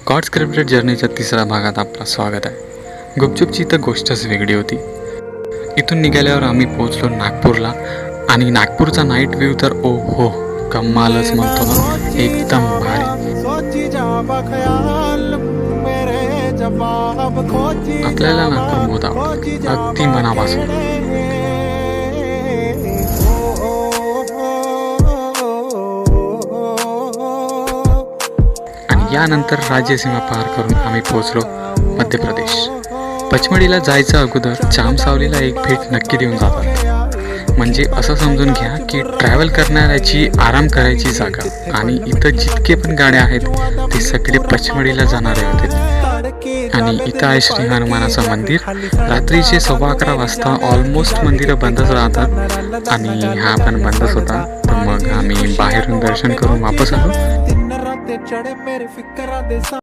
God scripted जर्नीच्या तिसऱ्या भागात आपलं स्वागत आहे. गुपचूपची तर गोष्टच वेगळी होती. इथून निघाल्यावर आम्ही पोहोचलो नागपूरला आणि नागपूरचा नाईट व्ह्यू तर ओ हो कमालच म्हणतो ना, एकदम भारी. आपल्याला नागपूर बहुत आवडतं, अगदी मनापासून. यानंतर राज्यसीमा पार करून आम्ही पोहोचलो मध्य प्रदेश. पचमढीला जायच्या अगोदर चामसावलीला एक भेट नक्की देऊन जातात. म्हणजे असं समजून घ्या की ट्रॅव्हल करणाऱ्याची आराम करायची जागा. आणि इथं जितके पण गाड्या आहेत ते सगळे पचमढीला जाणारे होते. आणि इथं आहे श्री हनुमानाचं मंदिर. रात्रीचे 11:15 वाजता ऑलमोस्ट मंदिरं बंदच राहतात आणि हा पण बंदच होता. तर मग आम्ही बाहेरून दर्शन करून वापस आलो.